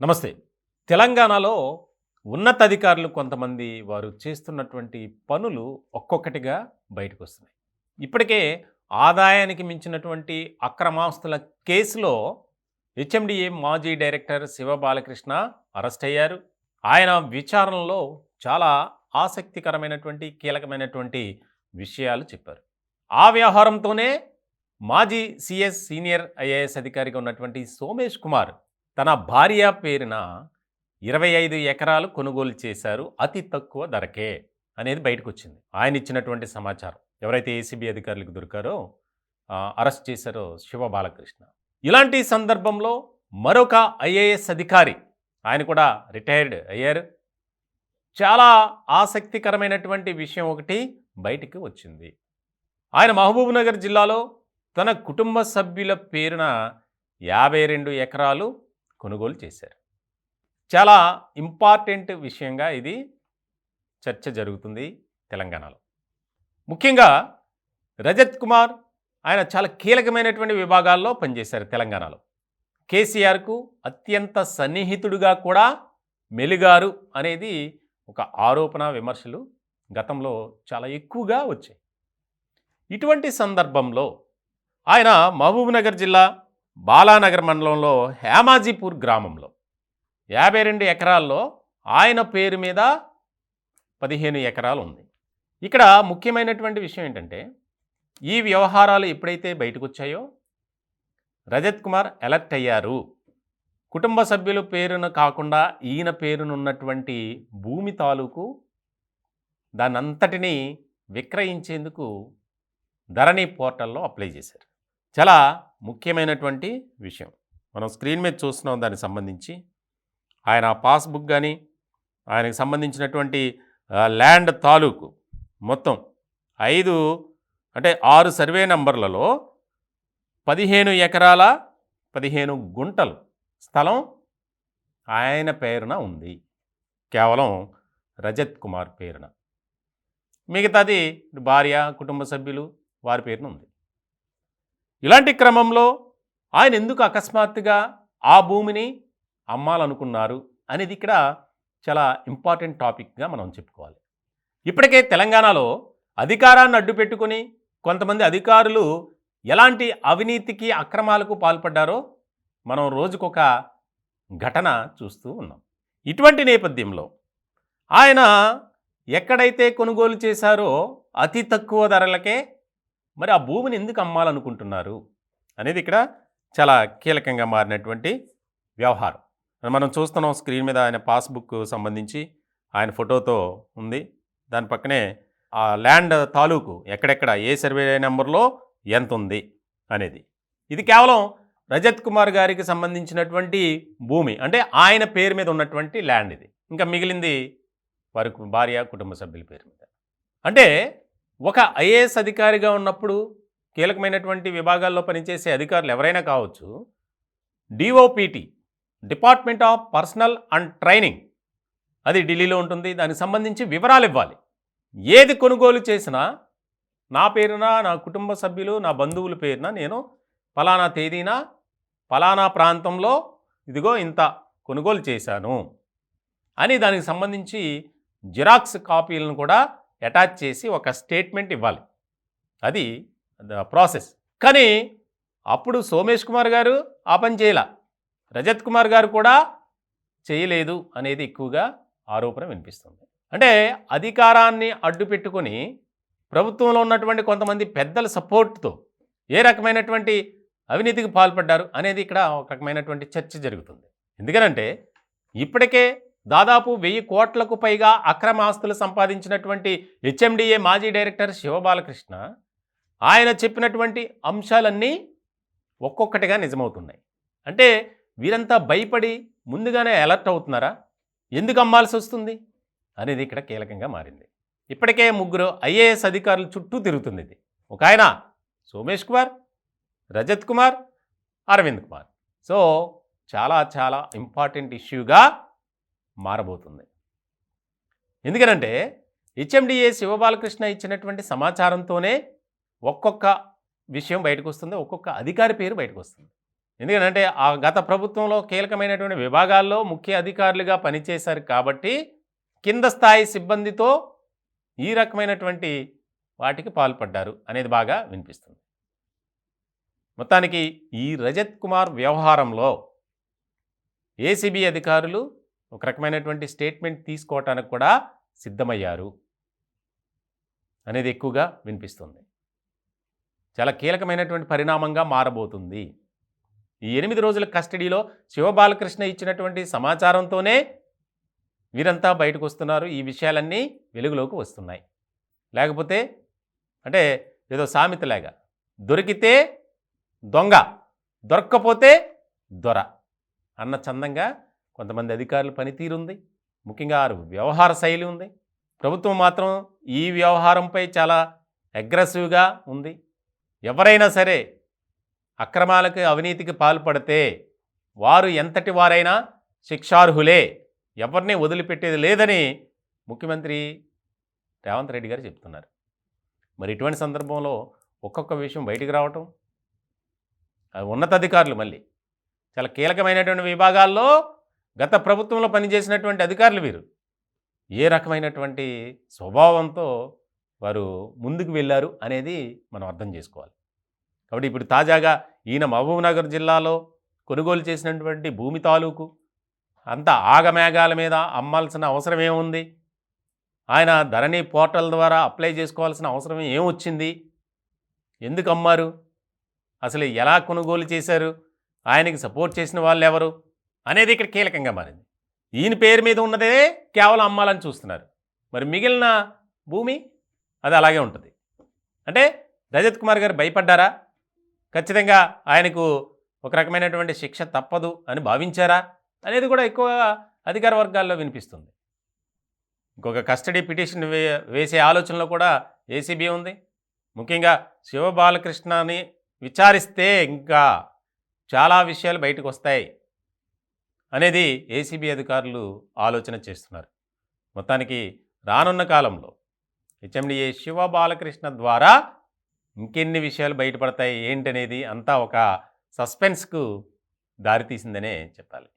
నమస్తే. తెలంగాణలో ఉన్నతాధికారులు కొంతమంది వారు చేస్తున్నటువంటి పనులు ఒక్కొక్కటిగా బయటకొస్తున్నాయి. ఇప్పటికే ఆదాయానికి మించినటువంటి అక్రమాస్తుల కేసులో హెచ్ఎండిఏ మాజీ డైరెక్టర్ శివ బాలకృష్ణ అరెస్ట్ అయ్యారు. ఆయన విచారణలో చాలా ఆసక్తికరమైనటువంటి, కీలకమైనటువంటి విషయాలు చెప్పారు. ఆ వ్యవహారంతోనే మాజీ సీఎస్ సీనియర్ ఐఏఎస్ అధికారిగా ఉన్నటువంటి సోమేష్ కుమార్ తన భార్య పేరున 25 ఎకరాలు కొనుగోలు చేశారు అతి తక్కువ ధరకే అనేది బయటకొచ్చింది. ఆయన ఇచ్చినటువంటి సమాచారం ఎవరైతే ఏసీబీ అధికారులకు దొరికారో అరెస్ట్ చేశారో శివ బాలకృష్ణ. ఇలాంటి సందర్భంలో మరొక ఐఏఎస్ అధికారి ఆయన కూడా రిటైర్డ్ అయ్యారు. చాలా ఆసక్తికరమైనటువంటి విషయం ఒకటి బయటికి వచ్చింది. ఆయన మహబూబ్నగర్ జిల్లాలో తన కుటుంబ సభ్యుల పేరున 52 ఎకరాలు కొనుగోలు చేశారు. చాలా ఇంపార్టెంట్ విషయంగా ఇది చర్చ జరుగుతుంది తెలంగాణలో. ముఖ్యంగా రజత్ కుమార్ ఆయన చాలా కీలకమైనటువంటి విభాగాల్లో పనిచేశారు తెలంగాణలో. కేసీఆర్కు అత్యంత సన్నిహితుడుగా కూడా మెలిగారు అనేది ఒక ఆరోపణ, విమర్శలు గతంలో చాలా ఎక్కువగా వచ్చాయి. ఇటువంటి సందర్భంలో ఆయన మహబూబ్నగర్ జిల్లా బాలానగర్ మండలంలో హేమాజీపూర్ గ్రామంలో 52 ఎకరాల్లో ఆయన పేరు మీద 15 ఎకరాలు ఉంది. ఇక్కడ ముఖ్యమైనటువంటి విషయం ఏంటంటే ఈ వ్యవహారాలు ఎప్పుడైతే బయటకు వచ్చాయో రజత్ కుమార్ అలర్ట్ అయ్యారు. కుటుంబ సభ్యుల పేరున కాకుండా ఈయన పేరునున్నటువంటి భూమి తాలూకు దాన్నంతటినీ విక్రయించేందుకు ధరణి పోర్టల్లో అప్లై చేశారు. చాలా ముఖ్యమైనటువంటి విషయం మనం స్క్రీన్ మీద చూస్తున్నాం. దానికి సంబంధించి ఆయన పాస్బుక్ కానీ ఆయనకు సంబంధించినటువంటి ల్యాండ్ తాలూకు మొత్తం 6 సర్వే నంబర్లలో 15 ఎకరాల 15 గుంటలు స్థలం ఆయన పేరున ఉంది. కేవలం రజత్ కుమార్ పేరున. మిగతాది భార్య, కుటుంబ సభ్యులు వారి పేరున ఉంది. ఇలాంటి క్రమంలో ఆయన ఎందుకు అకస్మాత్తుగా ఆ భూమిని అమ్మాలనుకున్నారు అనేది ఇక్కడ చాలా ఇంపార్టెంట్ టాపిక్గా మనం చెప్పుకోవాలి. ఇప్పటికే తెలంగాణలో అధికారాన్ని అడ్డు పెట్టుకుని కొంతమంది అధికారులు ఎలాంటి అవినీతికి, అక్రమాలకు పాల్పడ్డారో మనం రోజుకొక ఘటన చూస్తూ ఉన్నాం. ఇటువంటి నేపథ్యంలో ఆయన ఎక్కడైతే కొనుగోలు చేశారో అతి తక్కువ ధరలకే మరి ఆ భూమిని ఎందుకు అమ్మాలనుకుంటున్నారు అనేది ఇక్కడ చాలా కీలకంగా మారినటువంటి వ్యవహారం. మనం చూస్తున్నాం స్క్రీన్ మీద ఆయన పాస్బుక్ సంబంధించి ఆయన ఫోటోతో ఉంది. దాని పక్కనే ఆ ల్యాండ్ తాలూకు ఎక్కడెక్కడ ఏ సర్వే నెంబర్లో ఎంత ఉంది అనేది. ఇది కేవలం రజత్ కుమార్ గారికి సంబంధించినటువంటి భూమి, అంటే ఆయన పేరు మీద ఉన్నటువంటి ల్యాండ్ ఇది. ఇంకా మిగిలింది వారి భార్య, కుటుంబ సభ్యుల పేరు మీద. అంటే ఒక ఐఏఎస్ అధికారిగా ఉన్నప్పుడు కీలకమైనటువంటి విభాగాల్లో పనిచేసే అధికారులు ఎవరైనా కావచ్చు, DoPT department of personal and training అది ఢిల్లీలో ఉంటుంది. దానికి సంబంధించి వివరాలు ఇవ్వాలి. ఏది కొనుగోలు చేసినా నా పేరున, నా కుటుంబ సభ్యులు, నా బంధువుల పేరున నేను ఫలానా తేదీన ఫలానా ప్రాంతంలో ఇదిగో ఇంత కొనుగోలు చేశాను అని దానికి సంబంధించి జిరాక్స్ కాపీలను కూడా అటాచ్ చేసి ఒక స్టేట్మెంట్ ఇవ్వాలి. అది ప్రాసెస్. కానీ అప్పుడు సోమేష్ కుమార్ గారు ఆ పని చేయాల, రజత్ కుమార్ గారు కూడా చేయలేదు అనేది ఎక్కువగా ఆరోపణ వినిపిస్తుంది. అంటే అధికారాన్ని అడ్డు పెట్టుకొని ప్రభుత్వంలో ఉన్నటువంటి కొంతమంది పెద్దల సపోర్ట్తో ఏ రకమైనటువంటి అవినీతికి పాల్పడ్డారు అనేది ఇక్కడ ఒక రకమైనటువంటి చర్చ జరుగుతుంది. ఎందుకనంటే ఇప్పటికే దాదాపు 1000 కోట్లకు పైగా అక్రమ ఆస్తులు సంపాదించినటువంటి హెచ్ఎండిఏ మాజీ డైరెక్టర్ శివ బాలకృష్ణ ఆయన చెప్పినటువంటి అంశాలన్నీ ఒక్కొక్కటిగా నిజమవుతున్నాయి. అంటే వీరంతా భయపడి ముందుగానే అలర్ట్ అవుతున్నారా? ఎందుకు అమ్మాల్సి వస్తుంది అనేది ఇక్కడ కీలకంగా మారింది. ఇప్పటికే 3 ఐఏఎస్ అధికారులు చుట్టూ తిరుగుతుంది ఇది. ఒక ఆయన సోమేష్ కుమార్, రజత్ కుమార్, అరవింద్ కుమార్. సో చాలా చాలా ఇంపార్టెంట్ ఇష్యూగా మారబోతుంది. ఎందుకనంటే హెచ్ఎండిఏ శివబాలకృష్ణ ఇచ్చినటువంటి సమాచారంతోనే ఒక్కొక్క విషయం బయటకు వస్తుంది, ఒక్కొక్క అధికారి పేరు బయటకు వస్తుంది. ఎందుకంటే ఆ గత ప్రభుత్వంలో కీలకమైనటువంటి విభాగాల్లో ముఖ్య అధికారులుగా పనిచేశారు కాబట్టి కింద స్థాయి సిబ్బందితో ఈ రకమైనటువంటి వాటికి పాల్పడ్డారు అనేది బాగా వినిపిస్తుంది. మొత్తానికి ఈ రజత్ కుమార్ వ్యవహారంలో ఏసీబీ అధికారులు ఒక రకమైనటువంటి స్టేట్మెంట్ తీసుకోవటానికి కూడా సిద్ధమయ్యారు అనేది ఎక్కువగా వినిపిస్తుంది. చాలా కీలకమైనటువంటి పరిణామంగా మారబోతుంది. ఈ 8 రోజుల కస్టడీలో శివబాలకృష్ణ ఇచ్చినటువంటి సమాచారంతోనే వీరంతా బయటకు వస్తున్నారు. ఈ విషయాలన్నీ వెలుగులోకి వస్తున్నాయి. లేకపోతే అంటే ఏదో సామెతలాగా దొరికితే దొంగ, దొరక్కపోతే దొర అన్న చందంగా కొంతమంది అధికారుల పనితీరుంది. ముఖ్యంగా వ్యవహార శైలి ఉంది. ప్రభుత్వం మాత్రం ఈ వ్యవహారంపై చాలా అగ్రెసివ్గా ఉంది. ఎవరైనా సరే అక్రమాలకు, అవినీతికి పాల్పడితే వారు ఎంతటి వారైనా శిక్షార్హులే, ఎవరిని వదిలిపెట్టేది లేదని ముఖ్యమంత్రి రేవంత్ రెడ్డి గారు చెప్తున్నారు. మరి ఇటువంటి సందర్భంలో ఒక్కొక్క విషయం బయటికి రావటం, ఉన్నతాధికారులు మళ్ళీ చాలా కీలకమైనటువంటి విభాగాల్లో గత ప్రభుత్వంలో పనిచేసినటువంటి అధికారులు వీరు ఏ రకమైనటువంటి స్వభావంతో వారు ముందుకు వెళ్ళారు అనేది మనం అర్థం చేసుకోవాలి. కాబట్టి ఇప్పుడు తాజాగా ఈయన మహబూబ్నగర్ జిల్లాలో కొనుగోలు చేసినటువంటి భూమి తాలూకు అంత ఆగమేఘాల మీద అమ్మాల్సిన అవసరం ఏముంది? ఆయన ధరణి పోర్టల్ ద్వారా అప్లై చేసుకోవాల్సిన అవసరం ఏమొచ్చింది? ఎందుకు అమ్మారు? అసలు ఎలా కొనుగోలు చేశారు? ఆయనకి సపోర్ట్ చేసిన వాళ్ళు ఎవరు అనేది ఇక్కడ కీలకంగా మారింది. ఈయన పేరు మీద ఉన్నదే కేవలం అమ్మాలని చూస్తున్నారు. మరి మిగిలిన భూమి అది అలాగే ఉంటుంది. అంటే రజత్ కుమార్ గారు భయపడ్డారా? ఖచ్చితంగా ఆయనకు ఒక రకమైనటువంటి శిక్ష తప్పదు అని భావించారా అనేది కూడా ఎక్కువగా అధికార వర్గాల్లో వినిపిస్తుంది. ఇంకొక కస్టడీ పిటిషన్ వేసే ఆలోచనలో కూడా ఏసీబీ ఉంది. ముఖ్యంగా శివబాలకృష్ణని విచారిస్తే ఇంకా చాలా విషయాలు బయటకు వస్తాయి అనేది ఏసీబీ అధికారులు ఆలోచన చేస్తున్నారు. మొత్తానికి రానున్న కాలంలో హెచ్ఎండిఏ శివబాలకృష్ణ ద్వారా ఇంకెన్ని విషయాలు బయటపడతాయి ఏంటనేది అంతా ఒక సస్పెన్స్కు దారితీసిందనే చెప్పాలి.